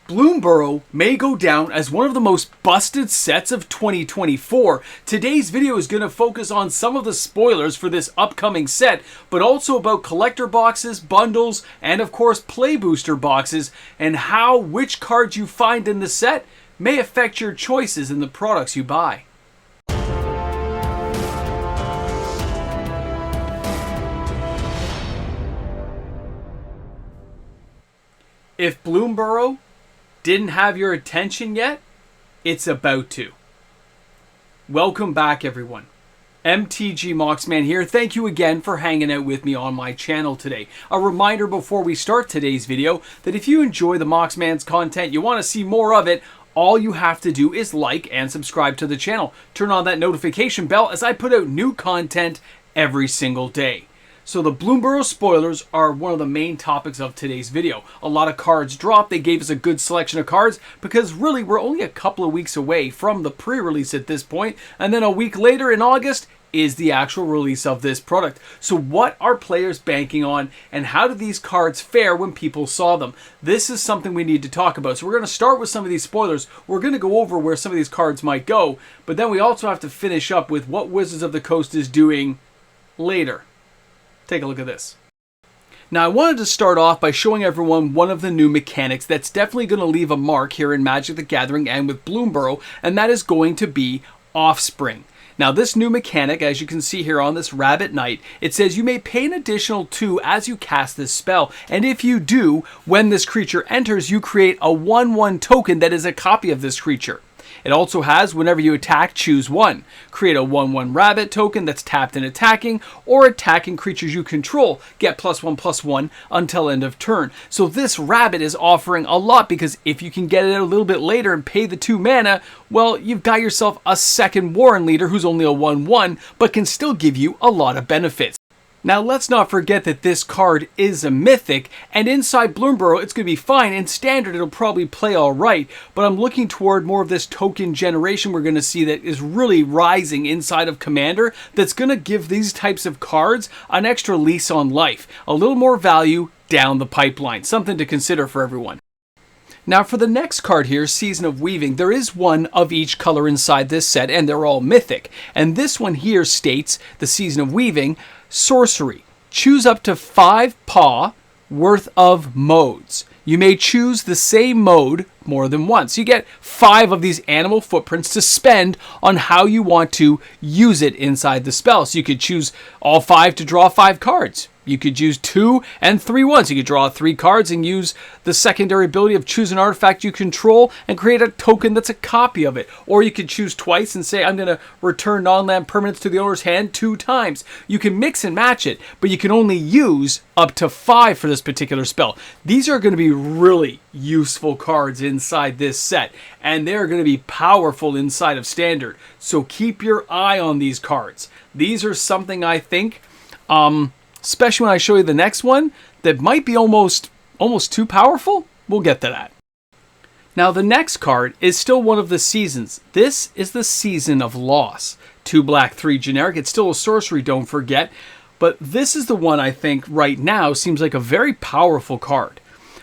BloomBurrow may go down as one of the most busted sets of 2024. Today's video is going to focus on some of the spoilers for this upcoming set, but also about collector boxes, bundles, and of course play booster boxes, and how which cards you find in the set may affect your choices in the products you buy. If BloomBurrow didn't have your attention yet, it's about to. Welcome back, everyone. MTG Moxman here. Thank you again for hanging out with me on my channel today. A reminder before we start today's video that if you enjoy the Moxman's content, you want to see more of it, all you have to do is like and subscribe to the channel. Turn on that notification bell as I put out new content every single day. So the BloomBurrow spoilers are one of the main topics of today's video. A lot of cards dropped. They gave us a good selection of cards because really we're only a couple of weeks away from the pre-release at this point, and then a week later in August is the actual release of this product. So what are players banking on, and how do these cards fare when people saw them? This is something we need to talk about. So we're going to start with some of these spoilers. We're going to go over where some of these cards might go, but then we also have to finish up with what Wizards of the Coast is doing later. Take a look at this. Now I wanted to start off by showing everyone one of the new mechanics that's definitely going to leave a mark here in Magic the Gathering and with BloomBurrow, and that is going to be Offspring. Now this new mechanic, as you can see here on this Rabbit Knight, it says you may pay an additional 2 as you cast this spell, and if you do, when this creature enters, you create a 1/1 token that is a copy of this creature. It also has, whenever you attack, choose one. Create a 1/1 rabbit token that's tapped and attacking, or attacking creatures you control. Get +1/+1 until end of turn. So this rabbit is offering a lot, because if you can get it a little bit later and pay the 2 mana, well, you've got yourself a second Warren leader who's only a 1/1, but can still give you a lot of benefits. Now let's not forget that this card is a mythic, and inside BloomBurrow it's going to be fine. In standard it'll probably play alright, but I'm looking toward more of this token generation we're going to see that is really rising inside of Commander, that's going to give these types of cards an extra lease on life. A little more value down the pipeline. Something to consider for everyone. Now for the next card here, Season of Weaving, there is one of each color inside this set, and they're all mythic. And this one here states, the Season of Weaving, sorcery. Choose up to 5 paw worth of modes. You may choose the same mode more than once. You get 5 of these animal footprints to spend on how you want to use it inside the spell. So you could choose all 5 to draw 5 cards. You could use 2 and 3 once. You could draw 3 cards and use the secondary ability of choose an artifact you control and create a token that's a copy of it. Or you could choose twice and say, I'm going to return non-land permanents to the owner's hand 2 times. You can mix and match it, but you can only use up to 5 for this particular spell. These are going to be really useful cards inside this set, and they're going to be powerful inside of Standard. So keep your eye on these cards. These are something I think, especially when I show you the next one, that might be almost too powerful. We'll get to that. Now the next card is still one of the seasons. This is the Season of Loss. 2 black, 3 generic. It's still a sorcery, don't forget. But this is the one I think right now seems like a very powerful card.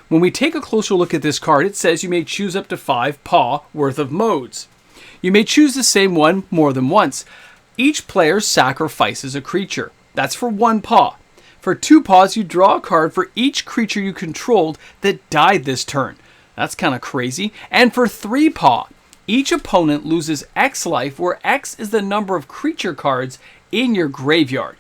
When we take a closer look at this card, it says you may choose up to 5 paw worth of modes. You may choose the same one more than once. Each player sacrifices a creature. That's for 1 paw. For 2 paws, you draw a card for each creature you controlled that died this turn. That's kind of crazy. And for 3 paw, each opponent loses X life, where X is the number of creature cards in your graveyard.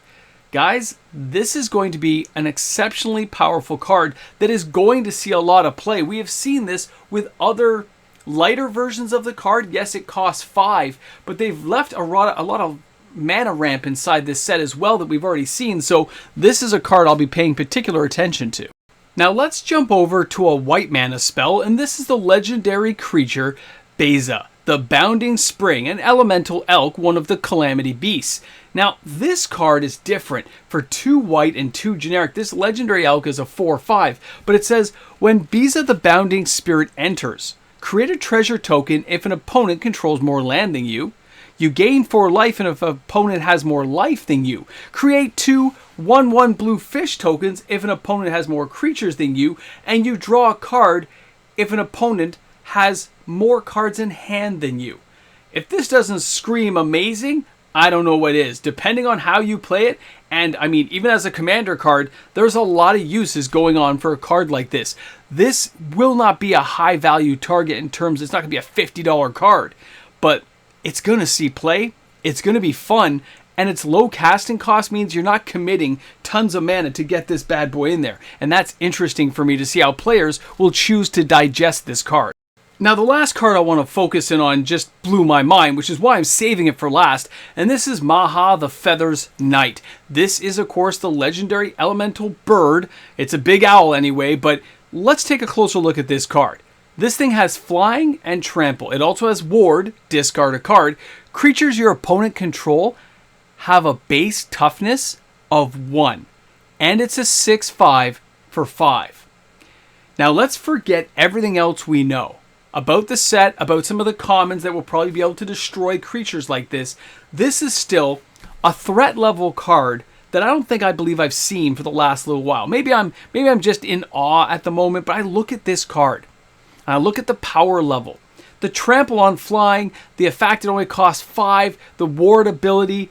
Guys, this is going to be an exceptionally powerful card that is going to see a lot of play. We have seen this with other lighter versions of the card. Yes, it costs 5, but they've left a lot of mana ramp inside this set as well that we've already seen, so this is a card I'll be paying particular attention to. Now let's jump over to a white mana spell, and this is the legendary creature Beza, the Bounding Spring, an elemental elk, one of the Calamity Beasts. Now this card is different. For 2 white and 2 generic, this legendary elk is a 4/5, but it says when Beza the Bounding Spirit enters, create a treasure token if an opponent controls more land than you. You gain 4 life, and if an opponent has more life than you, create 2 1/1 blue fish tokens if an opponent has more creatures than you, and you draw a card if an opponent has more cards in hand than you. If this doesn't scream amazing, I don't know what is. Depending on how you play it, and I mean, even as a commander card, there's a lot of uses going on for a card like this. This will not be a high value target in terms, it's not going to be a $50 card, but it's going to see play, it's going to be fun, and its low casting cost means you're not committing tons of mana to get this bad boy in there. And that's interesting for me to see how players will choose to digest this card. Now, the last card I want to focus in on just blew my mind, which is why I'm saving it for last, and this is Maha the Feathers Knight. This is, of course, the legendary elemental bird. It's a big owl anyway, but let's take a closer look at this card. This thing has flying and trample. It also has ward, discard a card. Creatures your opponent control have a base toughness of 1, and it's a 6/5 for 5. Now, let's forget everything else we know about the set, about some of the commons that will probably be able to destroy creatures like this. This is still a threat level card that I believe I've seen for the last little while. Maybe I'm just in awe at the moment, but I look at this card and I look at the power level, the trample on flying, the fact it only costs 5, the ward ability,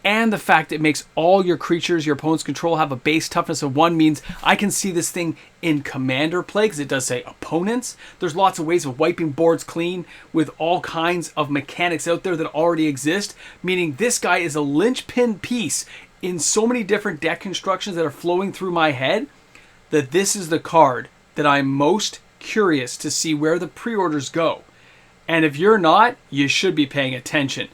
and the fact it makes all your creatures your opponents control have a base toughness of 1 means I can see this thing in commander play, because it does say opponents. There's lots of ways of wiping boards clean with all kinds of mechanics out there that already exist, meaning this guy is a linchpin piece in so many different deck constructions that are flowing through my head, that this is the card that I'm most curious to see where the pre-orders go. And if you're not, you should be paying attention.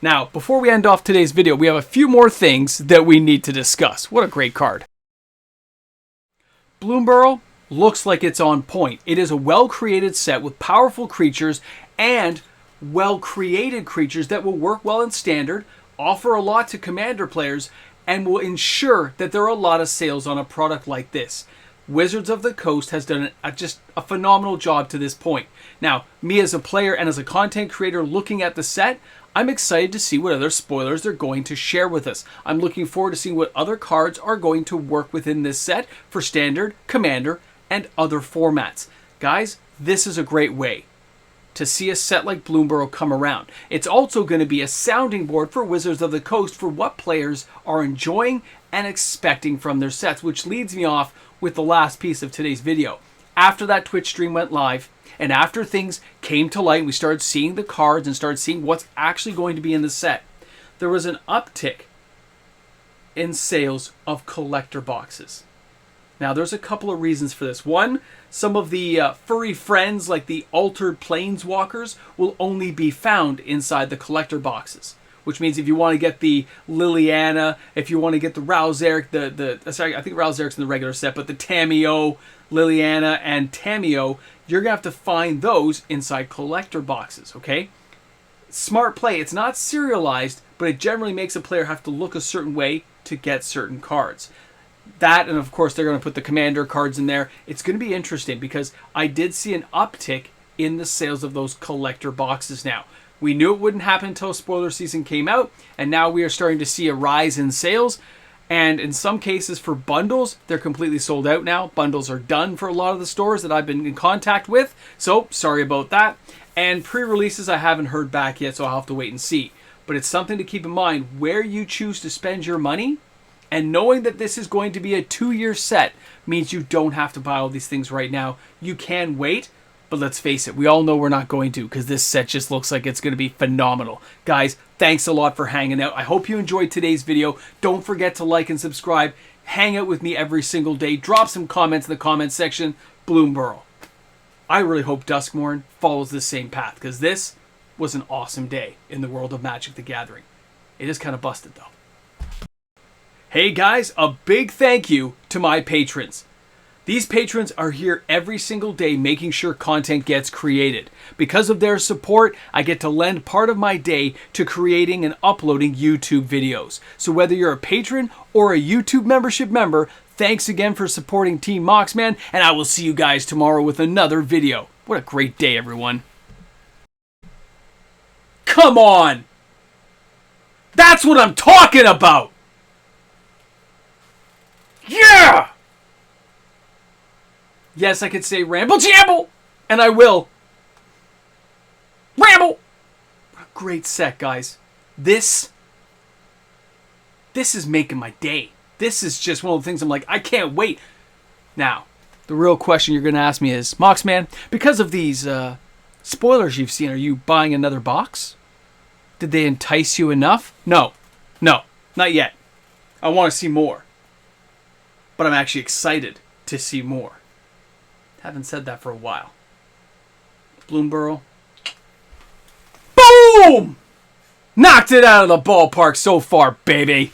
Now, before we end off today's video, we have a few more things that we need to discuss. What a great card. BloomBurrow looks like it's on point. It is a well-created set with powerful creatures and well-created creatures that will work well in Standard, offer a lot to Commander players, and will ensure that there are a lot of sales on a product like this. Wizards of the Coast has done just a phenomenal job to this point. Now, me as a player and as a content creator looking at the set, I'm excited to see what other spoilers they're going to share with us. I'm looking forward to seeing what other cards are going to work within this set for Standard, Commander, and other formats. Guys, this is a great way to see a set like BloomBurrow come around. It's also going to be a sounding board for Wizards of the Coast for what players are enjoying and expecting from their sets, which leads me off with the last piece of today's video. After that Twitch stream went live, and after things came to light, we started seeing the cards and started seeing what's actually going to be in the set, there was an uptick in sales of collector boxes. Now, there's a couple of reasons for this. One, some of the furry friends, like the Altered Planeswalkers, will only be found inside the collector boxes. Which means if you want to get the Liliana, if you want to get the Ralzeric, I think Ralzeric's in the regular set, but the Tamiyo, Liliana, and Tamiyo, you're going to have to find those inside collector boxes, okay? Smart play. It's not serialized, but it generally makes a player have to look a certain way to get certain cards. That, and of course, they're going to put the commander cards in there. It's going to be interesting because I did see an uptick in the sales of those collector boxes now. We knew it wouldn't happen until spoiler season came out, and now we are starting to see a rise in sales. And in some cases for bundles, they're completely sold out now. Bundles are done for a lot of the stores that I've been in contact with, so sorry about that. And pre-releases I haven't heard back yet, so I'll have to wait and see. But it's something to keep in mind where you choose to spend your money, and knowing that this is going to be a 2-year set means you don't have to buy all these things right now. You can wait. But let's face it, we all know we're not going to, because this set just looks like it's going to be phenomenal. Guys, thanks a lot for hanging out. I hope you enjoyed today's video. Don't forget to like and subscribe. Hang out with me every single day. Drop some comments in the comments section. BloomBurrow. I really hope Duskmorn follows the same path, because this was an awesome day in the world of Magic the Gathering. It is kind of busted, though. Hey guys, a big thank you to my patrons. These patrons are here every single day making sure content gets created. Because of their support, I get to lend part of my day to creating and uploading YouTube videos. So whether you're a patron or a YouTube membership member, thanks again for supporting Team Moxman, and I will see you guys tomorrow with another video. What a great day, everyone. Come on! That's what I'm talking about! Yeah! Yes, I could say ramble jamble! And I will. Ramble! What a great set, guys. This is making my day. This is just one of the things I'm like, I can't wait. Now, the real question you're going to ask me is, Moxman, because of these spoilers you've seen, are you buying another box? Did they entice you enough? No, not yet. I want to see more. But I'm actually excited to see more. Haven't said that for a while. BloomBurrow. Boom! Knocked it out of the ballpark so far, baby.